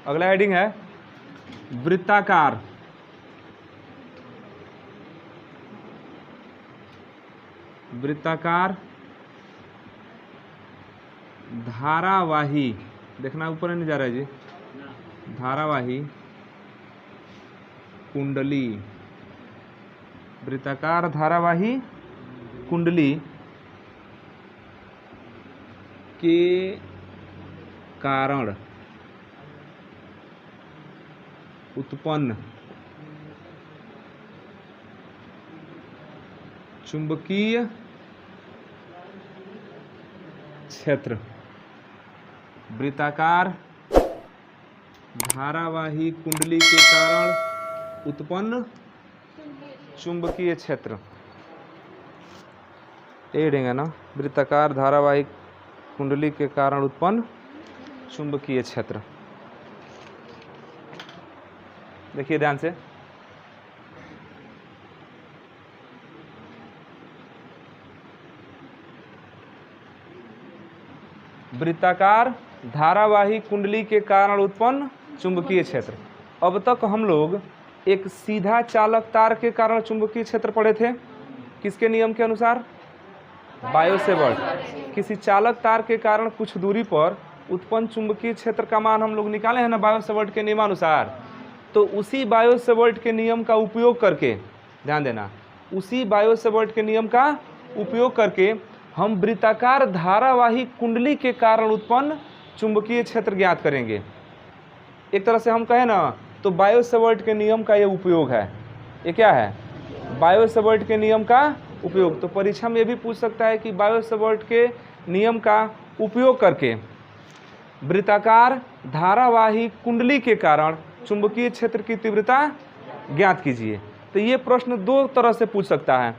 अगला हेडिंग है वृत्ताकार। वृत्ताकार धारावाही, देखना ऊपर नहीं जा रहा है जी, धारावाही कुंडली। वृत्ताकार धारावाही कुंडली के कारण उत्पन्न चुंबकीय क्षेत्र। वृत्ताकार धारावाही कुंडली के कारण उत्पन्न चुंबकीय क्षेत्र, ये देंगे ना, वृत्ताकार धारावाही कुंडली के कारण उत्पन्न चुंबकीय क्षेत्र। देखिए ध्यान से, वृत्ताकार धारावाही कुंडली के कारण उत्पन्न चुंबकीय क्षेत्र। अब तक हम लोग एक सीधा चालक तार के कारण चुंबकीय क्षेत्र पढ़े थे, किसके नियम के अनुसार? Bio Savart. किसी चालक तार के कारण कुछ दूरी पर उत्पन्न चुंबकीय क्षेत्र का मान हम लोग निकाले हैं ना बायो सेवर्ट के नियमानुसार। तो उसी बायो सेवर्ट के नियम का उपयोग करके, ध्यान देना, उसी बायो सेवर्ट के नियम का उपयोग करके हम वृत्ताकार धारावाही कुंडली के कारण उत्पन्न चुंबकीय क्षेत्र ज्ञात करेंगे। एक तरह से हम कहें ना तो बायो सेवर्ट के नियम का ये उपयोग है। ये क्या है? बायो सेवर्ट के नियम का उपयोग। तो परीक्षा में ये भी पूछ सकता है कि बायो सेवर्ट के नियम का उपयोग करके वृत्ताकार धारावाही कुंडली के कारण चुंबकीय क्षेत्र की तीव्रता ज्ञात कीजिए। तो ये प्रश्न दो तरह से पूछ सकता है।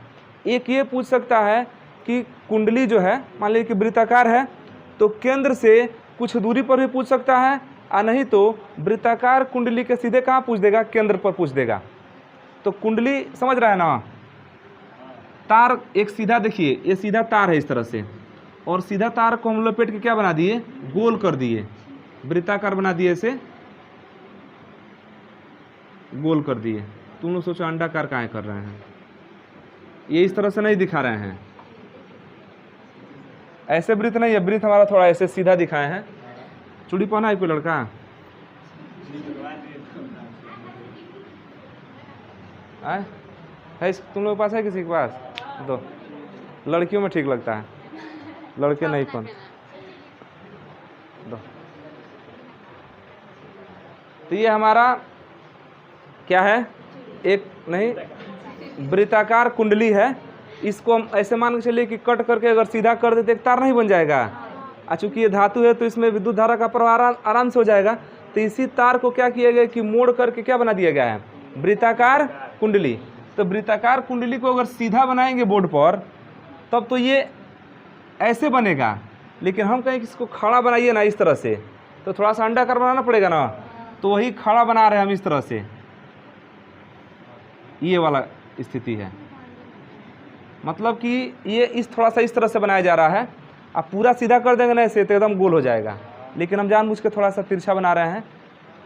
एक ये पूछ सकता है कि कुंडली जो है, मान लीजिए कि वृत्ताकार है, तो केंद्र से कुछ दूरी पर भी पूछ सकता है, और नहीं तो वृत्ताकार कुंडली के सीधे कहाँ पूछ देगा? केंद्र पर पूछ देगा। तो कुंडली समझ रहा है ना, तार एक सीधा, देखिए ये सीधा तार है इस तरह से, और सीधा तार को हम लपेट के क्या बना दिए? गोल कर दिए, वृत्ताकार बना दिए, इसे गोल कर दिए। तुम लोग सोचो अंडाकार काहे कर रहे हैं? ये इस तरह से नहीं दिखा रहे हैं, ऐसे वृत्त नहीं है, वृत्त हमारा थोड़ा ऐसे सीधा दिखाए हैं। चूड़ी पहना है कोई लड़का? है तुम लोग के पास? है किसी के पास? दो। लड़कियों में ठीक लगता है, लड़के नहीं पहन दो। तो ये हमारा क्या है? एक नहीं, वृत्ताकार कुंडली है। इसको हम ऐसे मान के चलिए कि कट करके अगर सीधा कर देते एक तार नहीं बन जाएगा। चूंकि ये धातु है तो इसमें विद्युत धारा का प्रवाह आराम से हो जाएगा। तो इसी तार को क्या किया गया कि मोड़ करके क्या बना दिया गया है? वृत्ताकार कुंडली। तो वृत्ताकार कुंडली को अगर सीधा बनाएंगे बोर्ड पर तब तो ये ऐसे बनेगा, लेकिन हम कहें कि इसको खड़ा बनाइए ना इस तरह से, तो थोड़ा सा अंडाकार बनाना पड़ेगा ना। तो वही खड़ा बना रहे हैं हम इस तरह से, ये वाला स्थिति है। मतलब कि ये इस थोड़ा सा इस तरह से बनाया जा रहा है। आप पूरा सीधा कर देंगे ना ऐसे तो एकदम गोल हो जाएगा, लेकिन हम जानबूझ के थोड़ा सा तिरछा बना रहे हैं,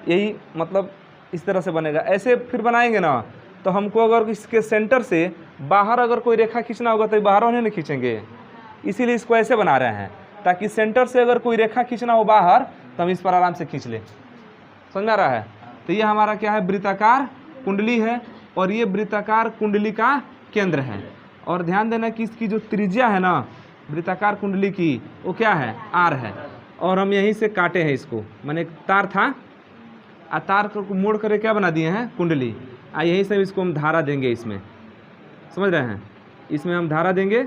यही मतलब इस तरह से बनेगा। ऐसे फिर बनाएंगे ना तो हमको अगर इसके सेंटर से बाहर अगर कोई रेखा खींचना होगा तो बाहर होने नहीं खींचेंगे, इसीलिए इसको ऐसे बना रहे हैं ताकि सेंटर से अगर कोई रेखा खींचना हो बाहर तो हम इस पर आराम से खींच लें। समझ में आ रहा है? तो ये हमारा क्या है? वृत्ताकार कुंडली है, और ये वृत्ताकार कुंडली का केंद्र है। और ध्यान देना कि इसकी जो त्रिज्या है ना वृत्ताकार कुंडली की, वो क्या है? आर है। और हम यहीं से काटे हैं इसको, मैंने एक तार था, तार को मोड़ करके क्या बना दिए हैं? कुंडली। यहीं से इसको हम धारा देंगे इसमें, समझ रहे हैं? इसमें हम धारा देंगे,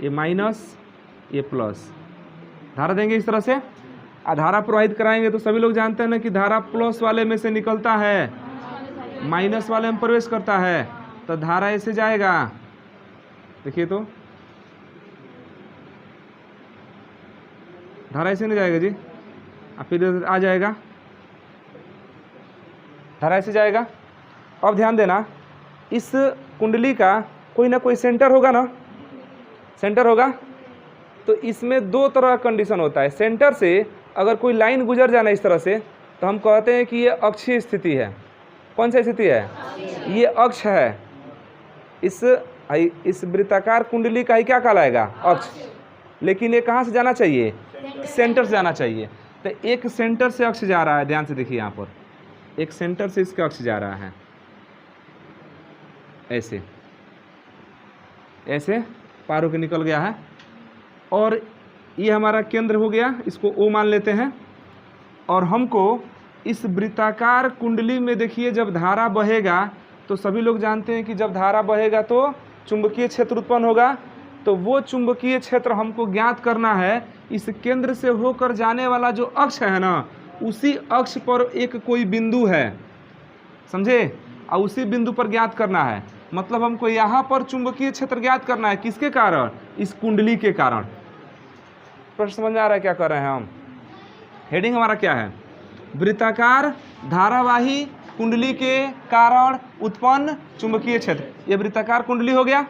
ये माइनस ये प्लस, धारा देंगे इस तरह से। धारा प्रवाहित कराएंगे तो सभी लोग जानते हैं ना कि धारा प्लस वाले में से निकलता है, माइनस वाले में प्रवेश करता है, तो धारा ऐसे जाएगा। देखिए तो धारा ऐसे नहीं जाएगा जी, फिर आ जाएगा, धारा ऐसे जाएगा। अब ध्यान देना, इस कुंडली का कोई ना कोई सेंटर होगा ना, सेंटर होगा। तो इसमें दो तरह का कंडीशन होता है। सेंटर से अगर कोई लाइन गुजर जाना इस तरह से तो हम कहते हैं कि ये अक्षीय स्थिति है। कौन सी स्थिति है? ये अक्ष है। इस वृत्ताकार कुंडली का ही क्या कहलाएगा? अक्ष। लेकिन ये कहाँ से जाना चाहिए? सेंटर से जाना चाहिए। तो एक सेंटर से अक्ष जा रहा है, ध्यान से देखिए, यहाँ पर एक सेंटर से इसका अक्ष जा रहा है, ऐसे ऐसे पार होकर निकल गया है, और ये हमारा केंद्र हो गया, इसको O मान लेते हैं। और हमको इस वृत्ताकार कुंडली में देखिए, जब धारा बहेगा तो सभी लोग जानते हैं कि जब धारा बहेगा तो चुंबकीय क्षेत्र उत्पन्न होगा। तो वो चुंबकीय क्षेत्र हमको ज्ञात करना है। इस केंद्र से होकर जाने वाला जो अक्ष है ना, उसी अक्ष पर एक कोई बिंदु है, समझे, और उसी बिंदु पर ज्ञात करना है। मतलब हमको यहाँ पर चुंबकीय क्षेत्र ज्ञात करना है, किसके कारण? इस कुंडली के कारण। प्रश्न समझ में आ रहा है क्या कर रहे हैं हम? हेडिंग हमारा क्या है? वृत्ताकार धारावाही कुंडली के कारण उत्पन्न चुंबकीय क्षेत्र। ये वृत्ताकार कुंडली हो गया,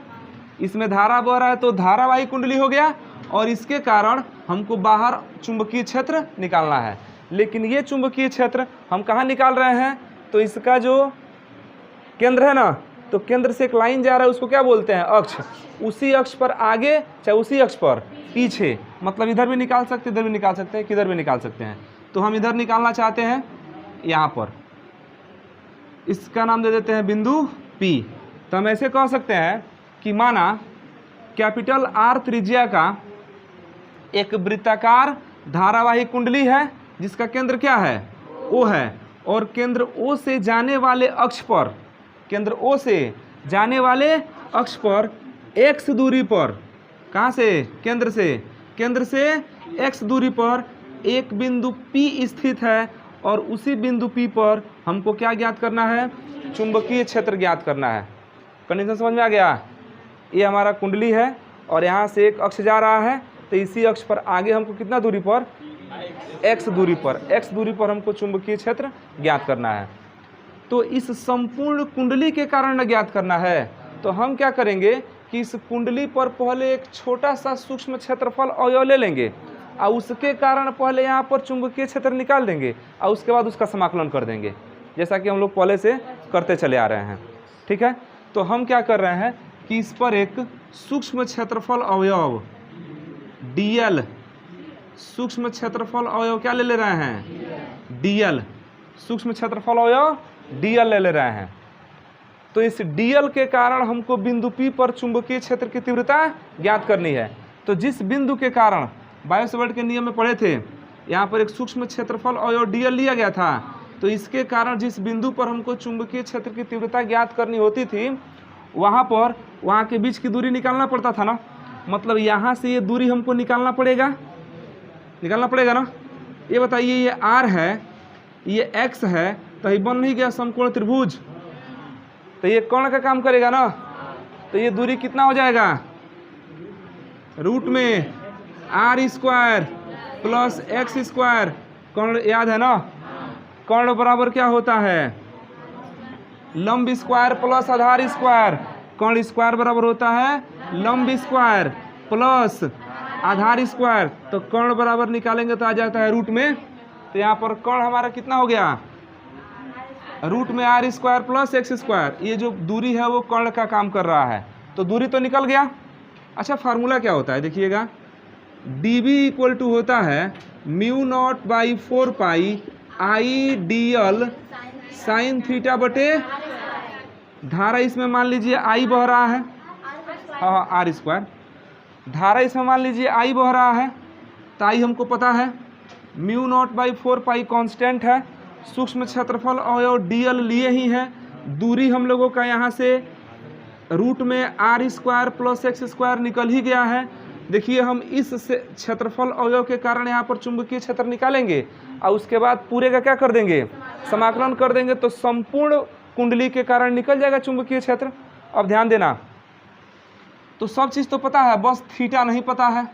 इसमें धारा बह रहा है तो धारावाही कुंडली हो गया, और इसके कारण हमको बाहर चुंबकीय क्षेत्र निकालना है। लेकिन ये चुंबकीय क्षेत्र हम कहाँ निकाल रहे हैं? तो इसका जो केंद्र है ना, तो केंद्र से एक लाइन जा रहा है, उसको क्या बोलते हैं? अक्ष। उसी अक्ष पर आगे चाहे उसी अक्ष पर पीछे, मतलब इधर भी निकाल सकते हैं, इधर भी निकाल सकते हैं, किधर भी निकाल सकते हैं। तो हम इधर निकालना चाहते हैं, यहाँ पर इसका नाम दे देते हैं बिंदु P। तो हम ऐसे कह सकते हैं कि माना कैपिटल R त्रिज्या का एक वृत्ताकार धारावाही कुंडली है, जिसका केंद्र क्या है? O है, और केंद्र O से जाने वाले अक्ष पर, केंद्र O से जाने वाले अक्ष पर x दूरी पर, कहाँ से? केंद्र से x दूरी पर एक बिंदु P स्थित है, और उसी बिंदु P पर हमको क्या ज्ञात करना है? चुंबकीय क्षेत्र ज्ञात करना है। कंडीशन समझ में आ गया? ये हमारा कुंडली है, और यहाँ से एक अक्ष जा रहा है, तो इसी अक्ष पर आगे हमको कितना दूरी पर? x दूरी पर हमको चुंबकीय क्षेत्र ज्ञात करना है। तो इस संपूर्ण कुंडली के कारण न ज्ञात करना है, तो हम क्या करेंगे कि इस कुंडली पर पहले एक छोटा सा सूक्ष्म क्षेत्रफल अवयव ले लेंगे, और उसके कारण पहले यहाँ पर चुंबकीय क्षेत्र निकाल देंगे, और उसके बाद उसका समाकलन कर देंगे, जैसा कि हम लोग पहले से करते चले आ रहे हैं। ठीक है, तो हम क्या कर रहे हैं कि इस पर एक सूक्ष्म क्षेत्रफल अवयव dl, सूक्ष्म क्षेत्रफल अवयव क्या ले रहे हैं? dl, सूक्ष्म क्षेत्रफल अवयव dl ले रहे हैं। तो इस dl के कारण हमको बिंदु P पर चुंबकीय क्षेत्र की तीव्रता ज्ञात करनी है। तो जिस बिंदु के कारण बायो सावर्ट के नियम में पढ़े थे, यहाँ पर एक सूक्ष्म क्षेत्रफल अवयव dl लिया गया था, तो इसके कारण जिस बिंदु पर हमको चुंबकीय क्षेत्र की तीव्रता ज्ञात करनी होती थी, वहाँ के बीच की दूरी निकालना पड़ता था ना। मतलब यहाँ से ये दूरी हमको निकालना पड़ेगा ना। ये बताइए, ये R है, ये X है, तो ये बन नहीं गया समकोण त्रिभुज, तो ये कर्ण का काम करेगा ना। तो ये दूरी कितना हो जाएगा? रूट में R² प्लस X²। कर्ण याद है ना? कर्ण बराबर क्या होता है? लंब स्क्वायर प्लस आधार स्क्वायर। कर्ण स्क्वायर बराबर होता है लंब स्क्वायर प्लस आधार स्क्वायर। तो कर्ण बराबर निकालेंगे तो आ जाता है रूट में। तो यहाँ पर कर्ण हमारा कितना हो गया? रूट में R² प्लस X²। ये जो दूरी है वो कर्ण का काम कर रहा है, तो दूरी तो निकल गया। अच्छा, फार्मूला क्या होता है देखिएगा, dB इक्वल टू होता है μ0/4 I dl साइन थीटा बटे धारा, इसमें मान लीजिए I बह रहा है, हाँ R²। धारा इसमें मान लीजिए I बह रहा है, तो I हमको पता है, μ0/4 कांस्टेंट है, सूक्ष्म क्षेत्रफल अवयव dl लिए ही है, दूरी हम लोगों का यहाँ से रूट में R² प्लस X² निकल ही गया है। देखिए, हम इस क्षेत्रफल अवयव के कारण यहाँ पर चुंबकीय क्षेत्र निकालेंगे, और उसके बाद पूरे का क्या कर देंगे? समाकलन कर देंगे, तो संपूर्ण कुंडली के कारण निकल जाएगा चुंबकीय क्षेत्र। अब ध्यान देना, तो सब चीज़ तो पता है, बस थीटा नहीं पता है।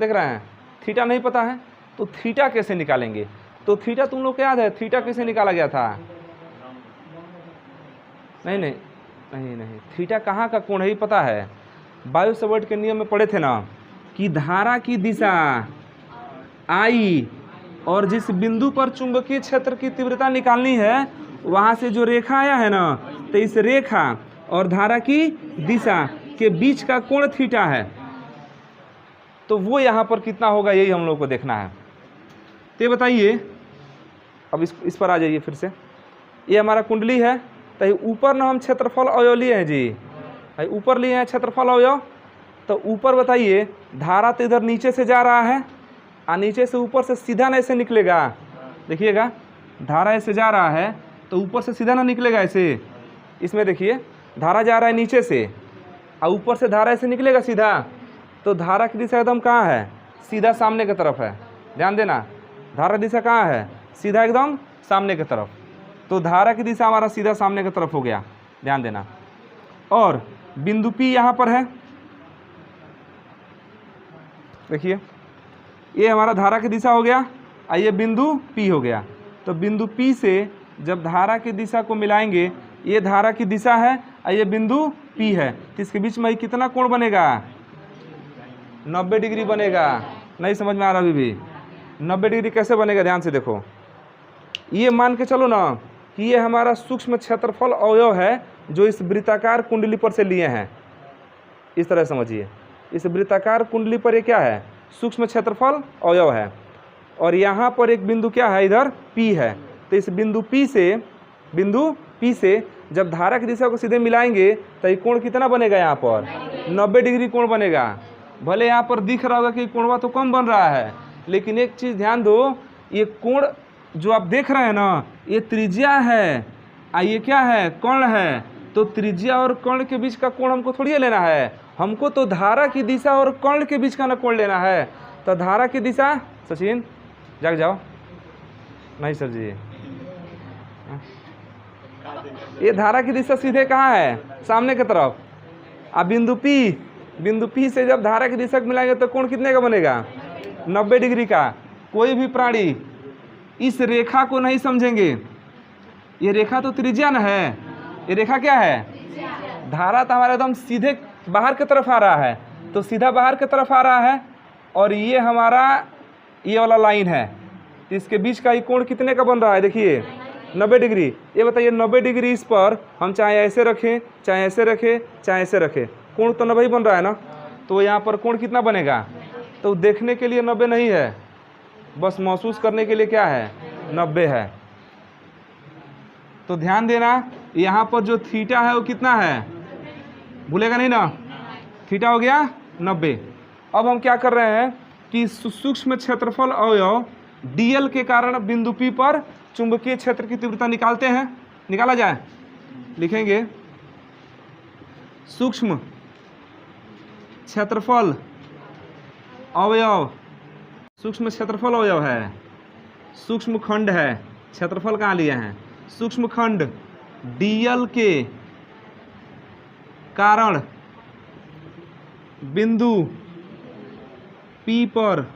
देख रहे हैं, थीटा नहीं पता है, तो थीटा कैसे निकालेंगे? तो थीटा तुम लोग को याद है, थीटा कैसे निकाला गया था? नहीं, थीटा कहाँ का कोण है पता है? बायो सावर्ट के नियम में पढ़े थे ना कि धारा की दिशा आई, और जिस बिंदु पर चुंबकीय क्षेत्र की तीव्रता निकालनी है वहाँ से जो रेखा आया है ना, तो इस रेखा और धारा की दिशा के बीच का कोण थीटा है, तो वो यहाँ पर कितना होगा यही हम लोग को देखना है। तो ये बताइए, अब इस पर आ जाइए फिर से। ये हमारा कुंडली है, तो ऊपर ना हम क्षेत्रफल अवयव लिए हैं जी, ऊपर लिए हैं क्षेत्रफल अवयव। तो ऊपर बताइए, धारा तो इधर नीचे से जा रहा है और नीचे से ऊपर से सीधा ना ऐसे निकलेगा। देखिएगा, धारा ऐसे जा रहा है तो ऊपर से सीधा ना निकलेगा ऐसे। इसमें देखिए, धारा जा रहा है नीचे से और ऊपर से धारा ऐसे निकलेगा सीधा, तो धारा की दिशा एकदम कहाँ है? सीधा सामने की तरफ है। ध्यान देना, धारा दिशा कहाँ है? सीधा एकदम सामने की तरफ। तो धारा की दिशा हमारा सीधा सामने की तरफ हो गया, ध्यान देना। और बिंदु P यहाँ पर है, देखिए ये हमारा धारा की दिशा हो गया और ये बिंदु P हो गया। तो बिंदु P से जब धारा की दिशा को मिलाएंगे, ये धारा की दिशा है और ये बिंदु P है, तो इसके बीच में कितना कोण बनेगा? 90 डिग्री बनेगा। नहीं समझ में आ रहा अभी भी? 90 डिग्री कैसे बनेगा? ध्यान से देखो, ये मान के चलो ना कि ये हमारा सूक्ष्म क्षेत्रफल अवयव है जो इस वृत्ताकार कुंडली पर से लिए हैं। इस तरह समझिए, इस वृत्ताकार कुंडली पर ये क्या है? सूक्ष्म क्षेत्रफल अवयव है। और यहाँ पर एक बिंदु क्या है? इधर P है। तो इस बिंदु P से जब धारा की दिशा को सीधे मिलाएंगे तो ये कोण कितना बनेगा? यहाँ पर 90 डिग्री कोण बनेगा। भले यहाँ पर दिख रहा होगा कि कोणवा तो कम बन रहा है, लेकिन एक चीज़ ध्यान दो, ये कोण जो आप देख रहे हैं ना, ये त्रिज्या है और ये क्या है? कर्ण है। तो त्रिज्या और कर्ण के बीच का कोण हमको थोड़ी लेना है, हमको तो धारा की दिशा और कर्ण के बीच का ना कोण लेना है। तो धारा की दिशा, सचिन जाग जाओ, नहीं सर जी, ये धारा की दिशा सीधे कहाँ है? सामने की तरफ। अब बिंदु P से जब धारा की दिशा मिलाएंगे तो कोण कितने का बनेगा? 90 डिग्री का। कोई भी प्राणी इस रेखा को नहीं समझेंगे, ये रेखा तो त्रिज्या न है, ये रेखा क्या है? धारा तो हमारा एकदम सीधे बाहर की तरफ आ रहा है, तो सीधा बाहर की तरफ आ रहा है, और ये हमारा ये वाला लाइन है, तो इसके बीच का ये कोण कितने का बन रहा है? देखिए 90 डिग्री। ये बताइए 90 डिग्री इस पर हम चाहे ऐसे रखें, चाहे ऐसे रखें, चाहे ऐसे रखें, कोण तो 90 ही बन रहा है ना। तो यहाँ पर कोण कितना बनेगा? तो देखने के लिए 90 नहीं है, बस महसूस करने के लिए क्या है? 90 है। तो ध्यान देना, यहाँ पर जो थीटा है वो कितना है? भूलेगा नहीं ना, थीटा हो गया 90। अब हम क्या कर रहे हैं कि सूक्ष्म क्षेत्रफल अवयव dl के कारण बिंदु P पर चुंबकीय क्षेत्र की तीव्रता निकालते हैं। निकाला जाए, लिखेंगे सूक्ष्म क्षेत्रफल अवयव, सूक्ष्म क्षेत्रफल अवयव है, सूक्ष्म खंड है, क्षेत्रफल कहाँ लिए हैं? सूक्ष्म खंड dl के कारण बिंदु P पर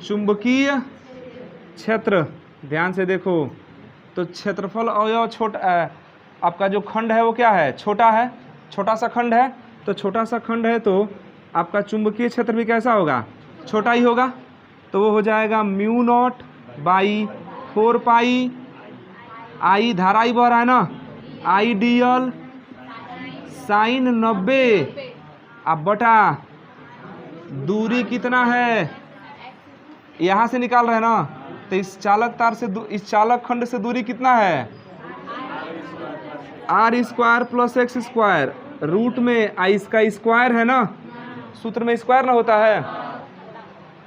चुंबकीय क्षेत्र, ध्यान से देखो, तो क्षेत्रफल अवयव छोटा, आपका जो खंड है वो क्या है? छोटा है, छोटा सा खंड है। तो छोटा सा खंड है तो आपका चुंबकीय क्षेत्र भी कैसा होगा? छोटा ही होगा। तो वो हो जाएगा μ0/4π I, धारा ही बह रहा है ना, I dl sin 90 अब बटा दूरी कितना है? यहाँ से निकाल रहे हैं ना, तो इस चालक तार से, इस चालक खंड से दूरी कितना है? r² + x², रूट में आई इसका स्क्वायर है ना, सूत्र में स्क्वायर ना होता है।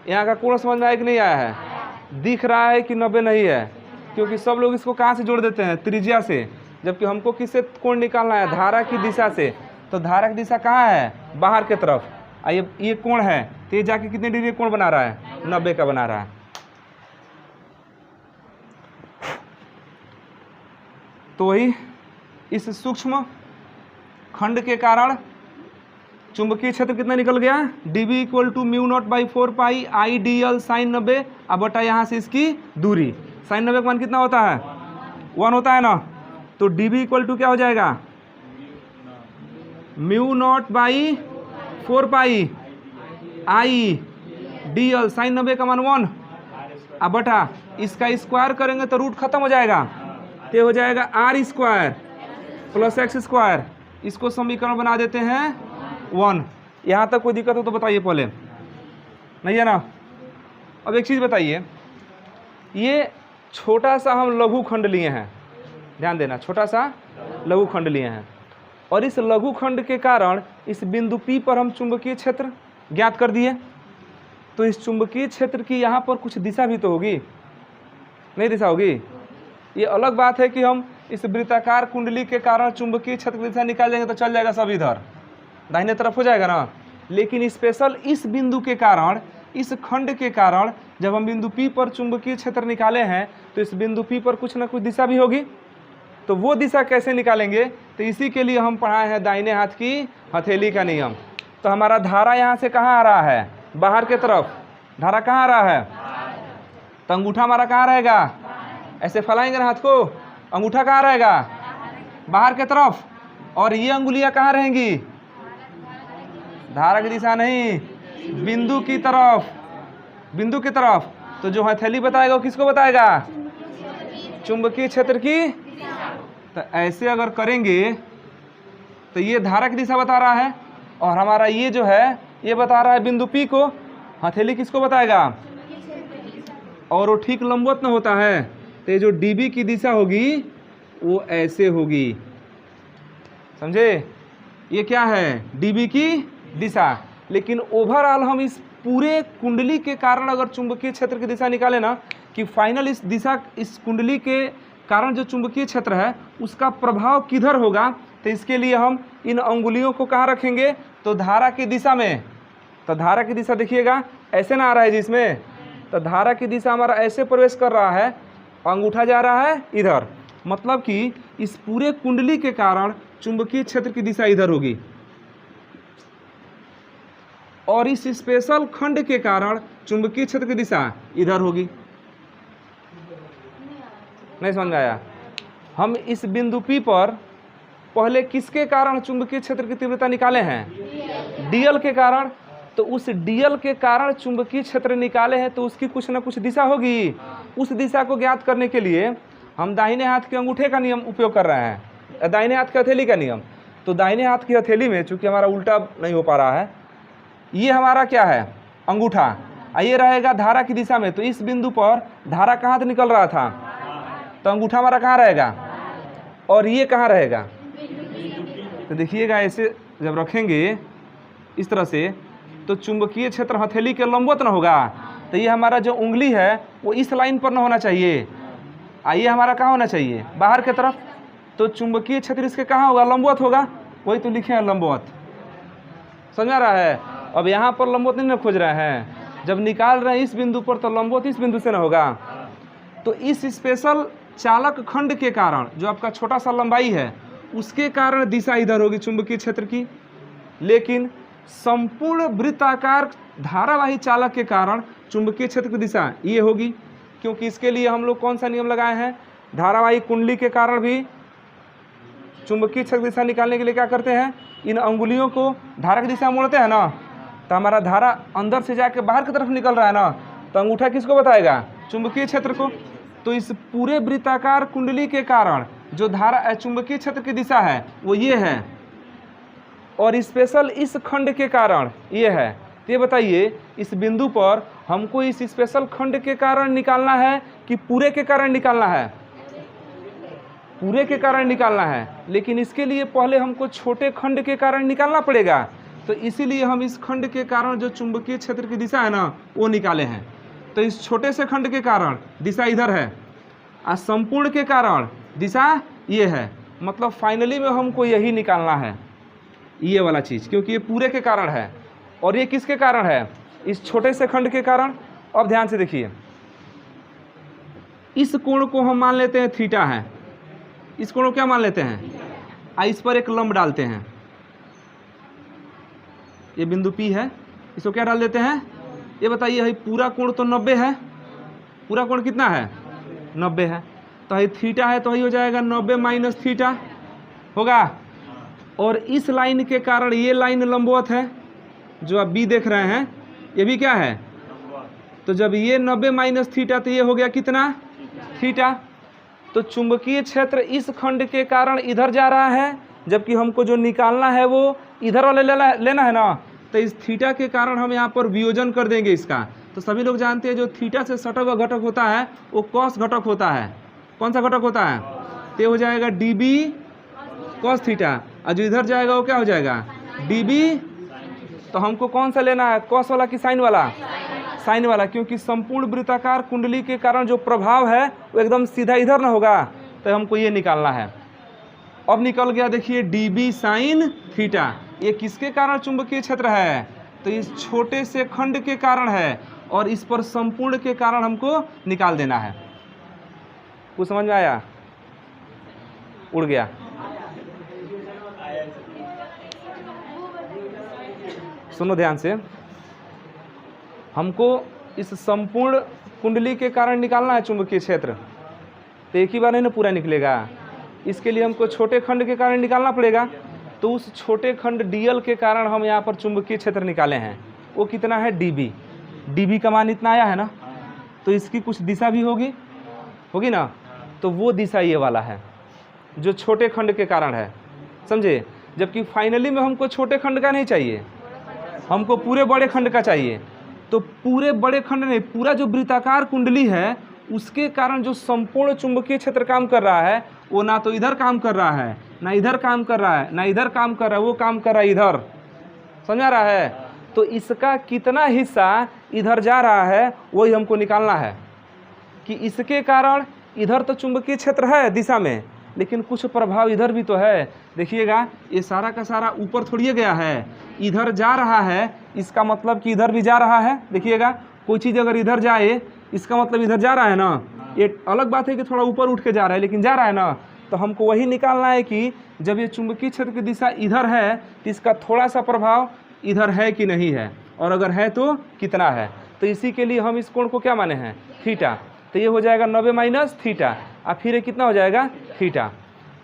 यहाँ का कोण समझ में आया कि नहीं आया है? दिख रहा है कि 90 नहीं है? क्योंकि सब लोग इसको कहाँ से जोड़ देते हैं? त्रिज्या से, जबकि हमको किससे कोण निकालना है? धारा की दिशा से। तो धारा की दिशा कहाँ है? बाहर की तरफ। ये कोण है, तो ये जाके कितने डिग्री कोण बना रहा है? 90 का बना रहा है। तो वही इस सूक्ष्म खंड के कारण चुंबकीय क्षेत्र कितना निकल गया? dB = μ0/4π I dl sin 90 अब बटा यहाँ से इसकी दूरी। sin 90 का मान कितना होता है? 1 होता है ना। तो dB = क्या हो जाएगा? μ0/4π I DL साइन 90 का मान 1 अब बटा इसका स्क्वायर करेंगे तो रूट खत्म हो जाएगा, तो हो जाएगा R² प्लस x²। इसको समीकरण बना देते हैं 1। यहाँ तक कोई दिक्कत हो तो बताइए पहले, नहीं है ना। अब एक चीज़ बताइए, ये छोटा सा हम लघु खंड लिए हैं, ध्यान देना, छोटा सा लघु खंड लिए हैं, और इस लघु खंड के कारण इस बिंदु P पर हम चुंबकीय क्षेत्र ज्ञात कर दिए। तो इस चुंबकीय क्षेत्र की यहाँ पर कुछ दिशा भी तो होगी, नहीं दिशा होगी। ये अलग बात है कि हम इस वृत्ताकार कुंडली के कारण चुंबकीय क्षेत्र की दिशा निकाल देंगे तो चल जाएगा सब इधर दाहिने तरफ हो जाएगा ना। लेकिन स्पेशल इस बिंदु के कारण, इस खंड के कारण जब हम बिंदु P पर चुंबकीय क्षेत्र निकाले हैं तो इस बिंदु P पर कुछ ना कुछ दिशा भी होगी। तो वो दिशा कैसे निकालेंगे, तो इसी के लिए हम पढ़ाए हैं दाहिने हाथ की हथेली का नियम। तो हमारा धारा यहाँ से कहाँ आ रहा है, बाहर के तरफ। धारा कहाँ आ रहा है, तो अंगूठा हमारा कहाँ रहेगा, ऐसे फैलाएंगे ना हाथ को, अंगूठा कहाँ रहेगा, बाहर के तरफ, और ये अंगुलियाँ कहाँ रहेंगी, धारा की दिशा नहीं, बिंदु की तरफ, बिंदु की तरफ। तो जो हथेली बताएगा वो किसको बताएगा, चुंबकीय क्षेत्र की। तो ऐसे अगर करेंगे तो ये धारा की दिशा बता रहा है, और हमारा ये जो है ये बता रहा है बिंदु P को। हथेली किसको बताएगा, और वो ठीक लंबवत न होता है, तो ये जो DB की दिशा होगी वो ऐसे होगी, समझे। ये क्या है, DB की दिशा। लेकिन ओवरऑल हम इस पूरे कुंडली के कारण अगर चुंबकीय क्षेत्र की दिशा निकालें ना, कि फाइनल इस दिशा, इस कुंडली के कारण जो चुंबकीय क्षेत्र है उसका प्रभाव किधर होगा, तो इसके लिए हम इन अंगुलियों को कहाँ रखेंगे, तो धारा की दिशा में। तो धारा की दिशा देखिएगा ऐसे ना आ रहा है जिसमें, तो धारा की दिशा हमारा ऐसे प्रवेश कर रहा है, अंगूठा जा रहा है इधर, मतलब कि इस पूरे कुंडली के कारण चुंबकीय क्षेत्र की दिशा इधर होगी, और इस स्पेशल खंड के कारण चुंबकीय क्षेत्र की दिशा इधर होगी। नहीं समझ में आया। हम इस बिंदु P पर पहले किसके कारण चुंबकीय क्षेत्र की तीव्रता निकाले हैं, DL के कारण। तो उस DL के कारण चुंबकीय क्षेत्र निकाले हैं, तो उसकी कुछ ना कुछ दिशा होगी। उस दिशा को ज्ञात करने के लिए हम दाहिने हाथ के अंगूठे का नियम उपयोग कर रहे हैं, दाहिने हाथ की हथेली का नियम। तो दाहिने हाथ की हथेली में चूंकि हमारा उल्टा नहीं हो पा रहा है, ये हमारा क्या है, अंगूठा, ये रहेगा धारा की दिशा में। तो इस बिंदु पर धारा कहाँ से निकल रहा था, तो अंगूठा हमारा कहाँ रहेगा, और ये कहाँ रहेगा। तो देखिएगा ऐसे जब रखेंगे इस तरह से, तो चुंबकीय क्षेत्र हथेली के लंबवत न होगा। तो ये हमारा जो उंगली है वो इस लाइन पर न होना चाहिए, आइए हमारा कहाँ होना चाहिए, बाहर के तरफ। तो चुंबकीय क्षेत्र इसके कहाँ होगा, लंबवत होगा, वही तो लिखे हैं लंबवत। समझ आ रहा है। अब यहाँ पर लंबवत नहीं ना खोज रहे हैं, जब निकाल रहे हैं इस बिंदु पर तो लंबवत इस बिंदु से ना होगा। तो इस स्पेशल चालक खंड के कारण जो आपका छोटा सा लंबाई है उसके कारण दिशा इधर होगी चुंबकीय क्षेत्र की। लेकिन संपूर्ण वृत्ताकार धारावाही चालक के कारण चुंबकीय क्षेत्र की दिशा ये होगी, क्योंकि इसके लिए हम लोग कौन सा नियम लगाए हैं, धारावाही कुंडली के कारण भी चुंबकीय क्षेत्र की दिशा निकालने के लिए क्या करते हैं, इन अंगुलियों को धारा की दिशा मोड़ते हैं ना। तो हमारा धारा अंदर से जाके बाहर की तरफ निकल रहा है ना, तो अंगूठा किसको बताएगा, चुंबकीय क्षेत्र को। तो इस पूरे वृत्ताकार कुंडली के कारण जो धारा चुंबकीय क्षेत्र की दिशा है वो ये है, और स्पेशल इस खंड के कारण ये है। तो ये बताइए इस बिंदु पर हमको इस स्पेशल खंड के कारण निकालना है कि पूरे के कारण निकालना है, पूरे के कारण निकालना है। लेकिन इसके लिए पहले हमको छोटे खंड के कारण निकालना पड़ेगा। तो इसीलिए हम इस खंड के कारण जो चुंबकीय क्षेत्र की दिशा है ना वो निकाले हैं। तो इस छोटे से खंड के कारण दिशा इधर है, और संपूर्ण के कारण दिशा ये है। मतलब फाइनली में हमको यही निकालना है, ये वाला चीज़, क्योंकि ये पूरे के कारण है। और ये किसके कारण है, इस छोटे से खंड के कारण। अब ध्यान से देखिए, इस कोण को हम मान लेते हैं थीटा है, इस कोण को क्या मान लेते हैं, इस पर एक लंब डालते हैं, ये बिंदु P है, इसको क्या डाल देते हैं, ये बताइए पूरा कोण तो 90 है, पूरा कोण कितना है 90 है। तो ये थीटा है, तो ये हो जाएगा 90 माइनस थीटा होगा। और इस लाइन के कारण ये लाइन लंबवत है जो आप B देख रहे हैं, ये भी क्या है तो जब ये 90 माइनस थीटा तो ये हो गया कितना, थीटा। तो चुंबकीय क्षेत्र इस खंड के कारण इधर जा रहा है, जबकि हमको जो निकालना है वो इधर वाले लेना है ना। तो इस थीटा के कारण हम यहाँ पर वियोजन कर देंगे इसका। तो सभी लोग जानते हैं जो थीटा से सटा हुआ घटक होता है वो कॉस घटक होता है। कौन सा घटक होता है? तो हो जाएगा dB कॉस थीटा, और जो इधर जाएगा वो क्या हो जाएगा, dB। तो हमको कौन सा लेना है, कॉस वाला कि साइन वाला? साइन वाला, क्योंकि संपूर्ण वृत्ताकार कुंडली के कारण जो प्रभाव है वो एकदम सीधा इधर ना होगा, तो हमको ये निकालना है। अब निकल गया, देखिए dB साइन थीटा। ये किसके कारण चुंबकीय क्षेत्र है? तो इस छोटे से खंड के कारण है, और इस पर संपूर्ण के कारण हमको निकाल देना है। कुछ समझ में आया? उड़ गया। सुनो ध्यान से, हमको इस संपूर्ण कुंडली के कारण निकालना है चुंबकीय क्षेत्र। तो एक ही बार नहीं ना पूरा निकलेगा, इसके लिए हमको छोटे खंड के कारण निकालना पड़ेगा। तो उस छोटे खंड dl के कारण हम यहाँ पर चुंबकीय क्षेत्र निकाले हैं, वो कितना है, dB। dB का मान इतना आया है ना, तो इसकी कुछ दिशा भी होगी ना। तो वो दिशा ये वाला है जो छोटे खंड के कारण है, समझे। जबकि फाइनली में हमको छोटे खंड का नहीं चाहिए, हमको पूरे बड़े खंड का चाहिए। तो पूरे बड़े खंड नहीं, पूरा जो वृत्ताकार कुंडली है उसके कारण जो संपूर्ण चुंबकीय क्षेत्र काम कर रहा है वो ना तो इधर काम कर रहा है, ना इधर काम कर रहा है, ना इधर काम कर रहा है, वो काम कर रहा है इधर। समझ आ रहा है? तो इसका कितना हिस्सा इधर जा रहा है वही हमको निकालना है, कि इसके कारण इधर तो चुंबकीय क्षेत्र है दिशा में, लेकिन कुछ प्रभाव इधर भी तो है। देखिएगा ये सारा का सारा ऊपर थोड़ी गया है, इधर जा रहा है, इसका मतलब कि इधर भी जा रहा है। देखिएगा कोई चीज़ अगर इधर जाए इसका मतलब इधर जा रहा है ना। ये अलग बात है कि थोड़ा ऊपर उठ के जा रहा है, लेकिन जा रहा है ना। तो हमको वही निकालना है कि जब ये चुंबकीय क्षेत्र की दिशा इधर है तो इसका थोड़ा सा प्रभाव इधर है कि नहीं है, और अगर है तो कितना है। तो इसी के लिए हम इस कोण को क्या माने हैं, थीटा। तो ये हो जाएगा 90 माइनस थीटा, और फिर ये कितना हो जाएगा, थीटा।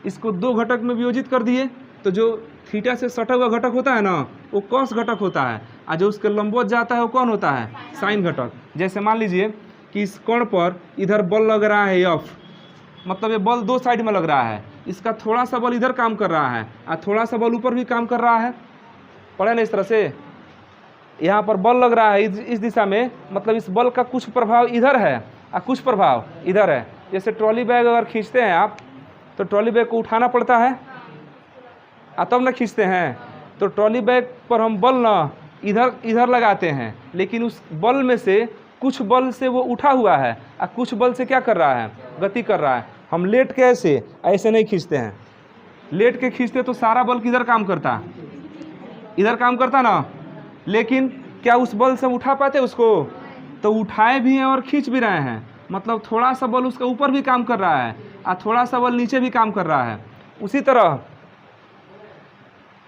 इसको दो घटक में वियोजित कर दिए, तो जो थीटा से सटा हुआ घटक होता है ना वो कॉस घटक होता है, और जो उसके लंबवत जाता है वो कौन होता है, साइन घटक। जैसे मान लीजिए कि इस कोण पर इधर बल लग रहा है F, मतलब ये बल दो साइड में लग रहा है, इसका थोड़ा सा बल इधर काम कर रहा है और थोड़ा सा बल ऊपर भी काम कर रहा है। पढ़े ना इस तरह से, यहाँ पर बल लग रहा है इस दिशा में, मतलब इस बल का कुछ प्रभाव इधर है और कुछ प्रभाव इधर है। जैसे ट्रॉली बैग अगर खींचते हैं आप, तो ट्रॉली बैग को उठाना पड़ता है और तब ना खींचते हैं। तो ट्रॉली बैग पर हम बल ना इधर लगाते हैं, लेकिन उस बल में से कुछ बल से वो उठा हुआ है और कुछ बल से क्या कर रहा है, गति कर रहा है। हम लेट के ऐसे नहीं खींचते हैं, लेट के खींचते तो सारा बल किधर काम करता, इधर काम करता ना। लेकिन क्या उस बल से उठा पाते उसको, तो उठाए भी हैं और खींच भी रहे हैं, मतलब थोड़ा सा बल उसका ऊपर भी काम कर रहा है और थोड़ा सा बल नीचे भी काम कर रहा है। उसी तरह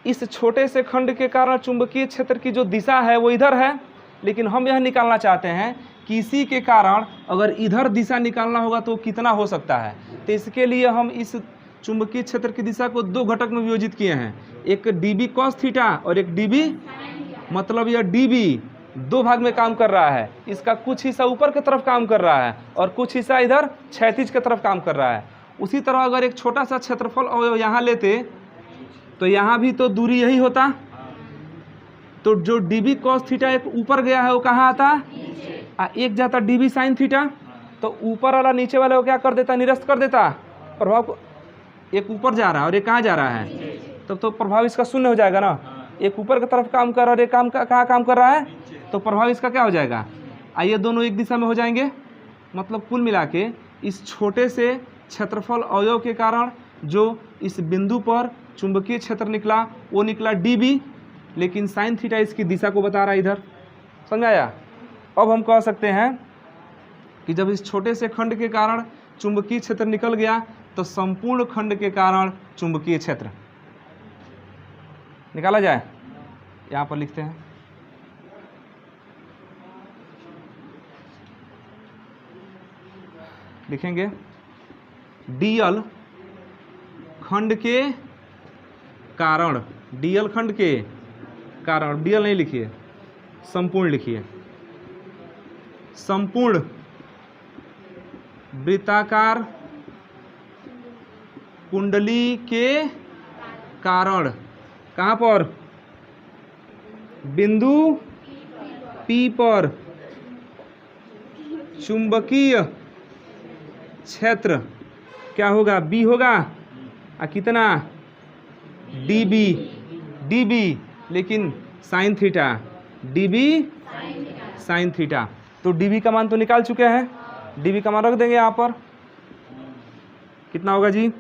इस छोटे से खंड के कारण चुंबकीय क्षेत्र की जो दिशा है वो इधर है, लेकिन हम यह निकालना चाहते हैं कि इसी के कारण अगर इधर दिशा निकालना होगा तो कितना हो सकता है। तो इसके लिए हम इस चुंबकीय क्षेत्र की दिशा को दो घटक में वियोजित किए हैं, एक dB cos थीटा और एक dB, मतलब यह dB दो भाग में काम कर रहा है। इसका कुछ हिस्सा ऊपर की तरफ काम कर रहा है और कुछ हिस्सा इधर क्षैतिज की तरफ काम कर रहा है। उसी तरह अगर एक छोटा सा क्षेत्रफल और यहाँ लेते तो यहाँ भी तो दूरी यही होता, तो जो dB cos थीटा एक ऊपर गया है वो कहाँ आता, एक जाता dB sin थीटा, तो ऊपर वाला नीचे वाले को क्या कर देता, निरस्त कर देता प्रभाव को। एक ऊपर जा रहा है और एक कहाँ जा रहा है, तब तो प्रभाव इसका शून्य हो जाएगा ना। एक ऊपर की तरफ काम कर रहा है और एक कहाँ काम कर रहा है, तो प्रभाव इसका क्या हो जाएगा, आइए दोनों एक दिशा में हो जाएंगे। मतलब कुल मिला के इस छोटे से क्षेत्रफल अवयव के कारण जो इस बिंदु पर चुंबकीय क्षेत्र निकला वो निकला dB, लेकिन साइन थीटा इसकी दिशा को बता रहा है इधर। समझ आया? अब हम कह सकते हैं कि जब इस छोटे से खंड के कारण चुंबकीय क्षेत्र निकल गया तो संपूर्ण खंड के कारण चुंबकीय क्षेत्र निकाला जाए। यहाँ पर लिखते हैं, लिखेंगे dl खंड के कारण, dl खंड के कारण, dl नहीं लिखिए, संपूर्ण लिखिए, संपूर्ण वृत्ताकार कुंडली के कारण, कहाँ पर, बिंदु P पर चुंबकीय क्षेत्र क्या होगा, B होगा। कितना, dB, लेकिन sine theta, dB sine theta. तो dB का मान तो निकाल चुके हैं, dB का मान रख देंगे यहाँ पर। कितना होगा जी,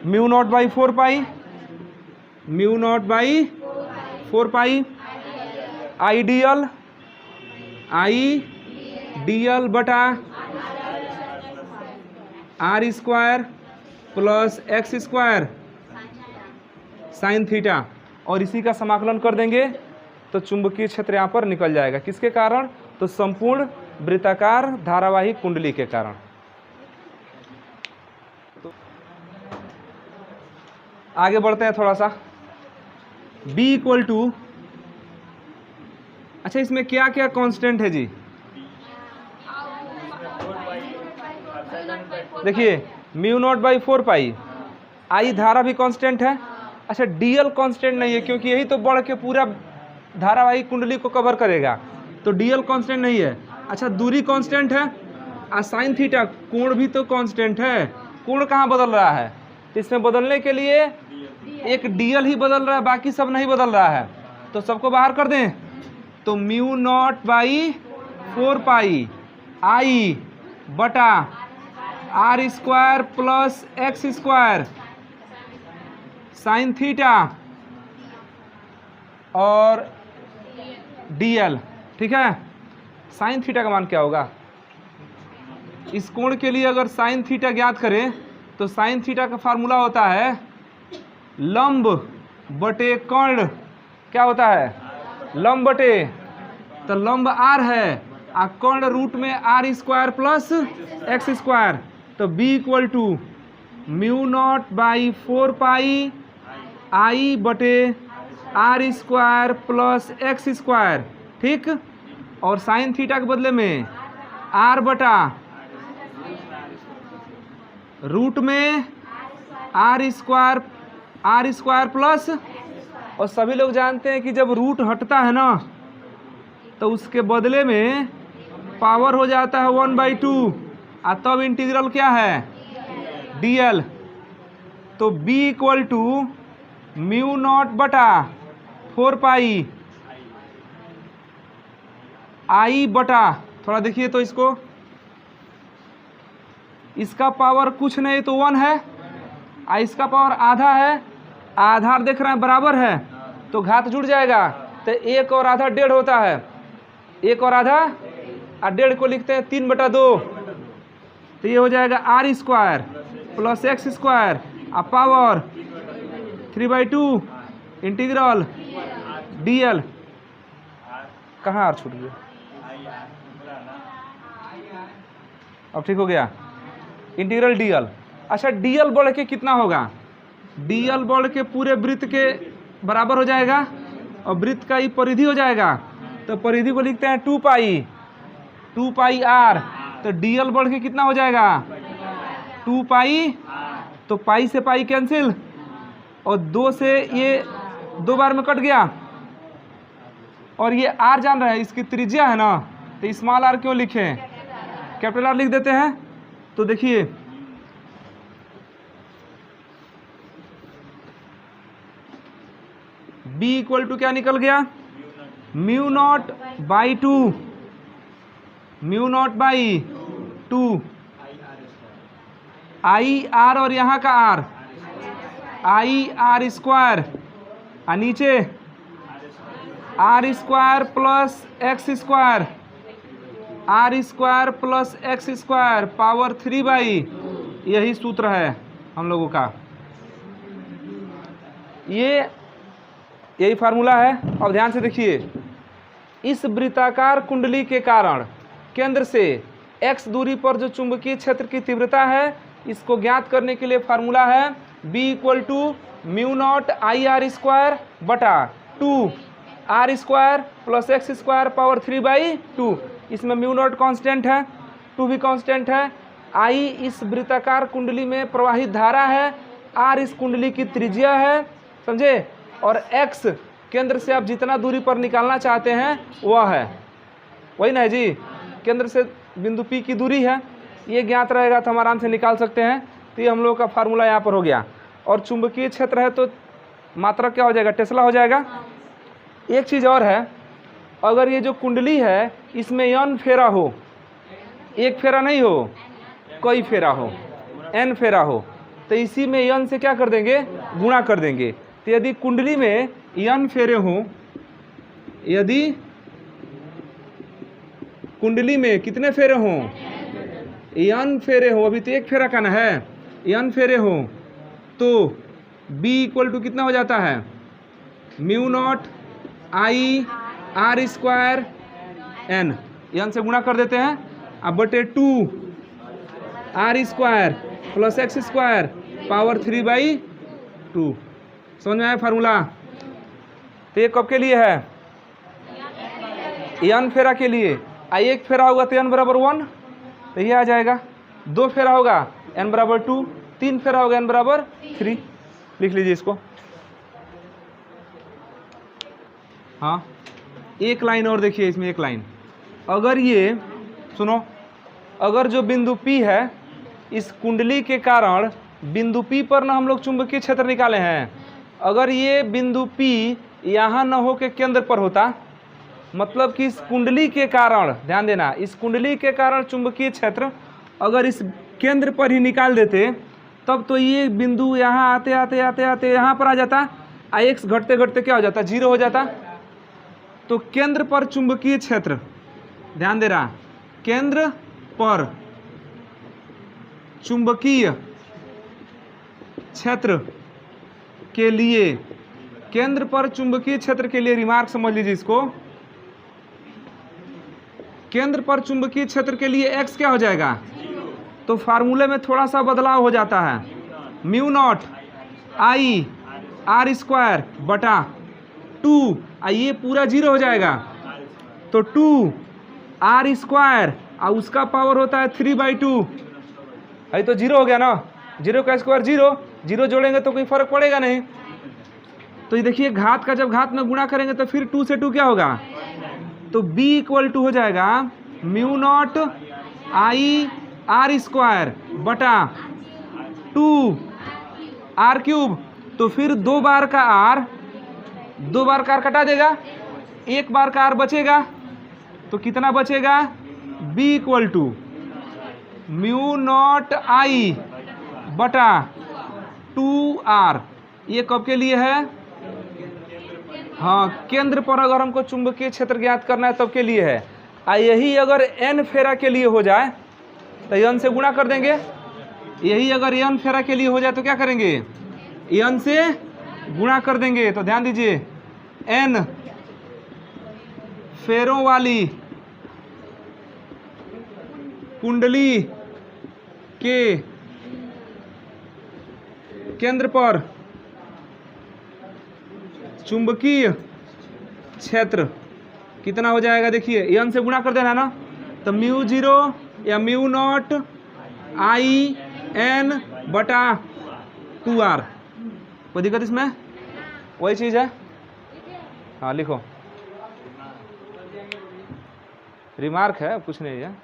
mu naught by 4 pi, mu naught by 4 pi ideal बटा R square plus X square sine theta, और इसी का समाकलन कर देंगे तो चुंबकीय क्षेत्र यहाँ पर निकल जाएगा। किसके कारण, तो संपूर्ण वृत्ताकार धारावाही कुंडली के कारण। तो आगे बढ़ते हैं थोड़ा सा। B इक्वल टू, अच्छा इसमें क्या क्या कांस्टेंट है जी, देखिए म्यू नॉट बाई 4 पाई, आई धारा भी कांस्टेंट है। अच्छा डीएल कांस्टेंट नहीं है, क्योंकि यही तो बढ़ के पूरा धारावाही कुंडली को कवर करेगा, तो डीएल कांस्टेंट नहीं है। अच्छा दूरी कांस्टेंट है, साइन थीटा, कोण भी तो कांस्टेंट है। कोण कहाँ बदल रहा है, तो इसमें बदलने के लिए एक डीएल ही बदल रहा है, बाकी सब नहीं बदल रहा है। तो सबको बाहर कर दें, तो म्यू नॉट बाई 4 पाई आई बटा R square plus X square sine theta और DL, ठीक है। साइन थीटा का मान क्या होगा, इस कोण के लिए अगर साइन थीटा ज्ञात करें तो साइन थीटा का फार्मूला होता है लंब बटे कर्ण, क्या होता है, लंब बटे, तो लंब R है, कर्ण रूट में R square plus X square, तो B equal to mu naught by 4 pi I बटे R square plus X square, ठीक। और साइन थीटा के बदले में R बटा रूट में R स्क्वायर प्लस, और सभी लोग जानते हैं कि जब रूट हटता है ना तो उसके बदले में पावर हो जाता है 1/2, तब इंटीग्रल क्या है, DL। तो B equal to mu naught बटा 4 पाई आई बटा, थोड़ा देखिए तो इसको, इसका पावर कुछ नहीं तो 1 है, इसका पावर आधा है, आधार देख रहे हैं बराबर है, तो घात जुड़ जाएगा, तो 1 और आधा 1.5 होता है, 1 और आधा, 1.5 को लिखते हैं 3/2, तो ये हो जाएगा R square plus X square power 3/2 integral DL, कहाँ R छूट गया, अब ठीक हो गया, इंटीग्रल DL। अच्छा DL बढ़ के कितना होगा, DL बढ़ के पूरे वृत्त के बराबर हो जाएगा, और वृत्त का ये परिधि हो जाएगा, तो परिधि को लिखते हैं 2 पाई R, तो DL बढ़ के कितना हो जाएगा, 2 पाई, तो पाई से पाई कैंसिल, और 2 से ये 2 बार में कट गया, और ये R जान रहे हैं, इसकी त्रिज्या है ना, तो स्मॉल r क्यों लिखें, कैपिटल R लिख देते हैं। तो देखिए B इक्वल टू क्या निकल गया, mu naught by 2, mu naught by 2 I R, और यहाँ का R आई R स्क्वायर, नीचे R square plus X square, R square plus X square power 3/, यही सूत्र है हम लोगों का, यही फार्मूला है। अब ध्यान से देखिए, इस वृत्ताकार कुंडली के कारण केंद्र से x दूरी पर जो चुंबकीय क्षेत्र की तीव्रता है, इसको ज्ञात करने के लिए फार्मूला है B equal to mu naught I R square बटा 2 R square plus X square power 3/2। इसमें म्यू नॉट कांस्टेंट है, 2 भी कांस्टेंट है, आई इस वृत्ताकार कुंडली में प्रवाहित धारा है, आर इस कुंडली की त्रिज्या है, समझे, और एक्स केंद्र से आप जितना दूरी पर निकालना चाहते हैं वह है, वही ना है जी, केंद्र से बिंदु P की दूरी है, ये ज्ञात रहेगा तो हम आराम से निकाल सकते हैं। तो ये हम लोग का फार्मूला यहाँ पर हो गया। और चुंबकीय क्षेत्र है तो मात्रा क्या हो जाएगा, टेस्ला हो जाएगा। एक चीज़ और है, अगर ये जो कुंडली है इसमें n फेरा हो, एक फेरा नहीं हो, कई फेरा हो, n फेरा हो, तो इसी में n से क्या कर देंगे, गुणा कर देंगे। तो यदि कुंडली में n फेरे हों, यदि कुंडली में कितने फेरे हों, n फेरे हो, अभी तो एक फेरा का ना है, n फेरे हों, तो B इक्वल टू कितना हो जाता है, mu naught I R square n, n से गुणा कर देते हैं, अब बटे 2 R square plus X square power 3/2। समझ में आया फार्मूला। तो ये कब के लिए है, n फेरा के लिए। एक फेरा होगा तो n बराबर 1, तो ये आ जाएगा। 2 फेरा होगा n बराबर 2, 3 फेरा होगा n बराबर 3। लिख लीजिए इसको। हाँ, एक लाइन और देखिए इसमें, एक लाइन, अगर ये सुनो, अगर जो बिंदु P है, इस कुंडली के कारण बिंदु P पर ना हम लोग चुंबकीय क्षेत्र निकाले हैं, अगर ये बिंदु P यहाँ न हो के केंद्र पर होता, मतलब कि इस कुंडली के कारण, ध्यान देना, इस कुंडली के कारण चुंबकीय क्षेत्र अगर इस केंद्र पर ही निकाल देते, तब तो ये बिंदु यहाँ आते आते आते आते यहाँ पर आ जाता, x घटते घटते क्या हो जाता, 0 हो जाता। तो केंद्र पर चुंबकीय क्षेत्र, ध्यान दे रहा, केंद्र पर चुंबकीय क्षेत्र के लिए, केंद्र पर चुंबकीय क्षेत्र के लिए, रिमार्क समझ लीजिए इसको, केंद्र पर चुंबकीय क्षेत्र के लिए x क्या हो जाएगा, तो फार्मूले में थोड़ा सा बदलाव हो जाता है, mu naught I R square बटा 2, ये पूरा 0 हो जाएगा, तो 2 आर स्क्वायर और उसका पावर होता है 3/2, अभी तो 0 हो गया ना, 0 का स्क्वायर 0, 0 जोड़ेंगे तो कोई फर्क पड़ेगा नहीं। तो ये देखिए, घात का जब घात में गुणा करेंगे तो फिर 2 से 2 क्या होगा, तो B इक्वल टू हो जाएगा mu naught I R square बटा 2 आर क्यूब, तो फिर 2 बार का आर, 2 बार का आर कटा देगा, 1 बार का आर बचेगा, तो कितना बचेगा, B equal to mu naught I बटा 2r। ये कब के लिए है, हाँ, केंद्र पर अगर हमको चुंबकीय क्षेत्र ज्ञात करना है तब के लिए है। यही अगर n फेरा के लिए हो जाए तो n से गुणा कर देंगे, यही अगर n फेरा के लिए हो जाए तो क्या करेंगे, n से गुणा कर देंगे। तो ध्यान दीजिए, n फेरों वाली कुंडली के केंद्र पर चुंबकीय क्षेत्र कितना हो जाएगा, देखिए n से गुणा कर देना ना, तो म्यू 0 या म्यू नॉट आई n बटा 2r। कोई दिक्कत इसमें, वही चीज़ है। हाँ लिखो, रिमार्क है, कुछ नहीं है।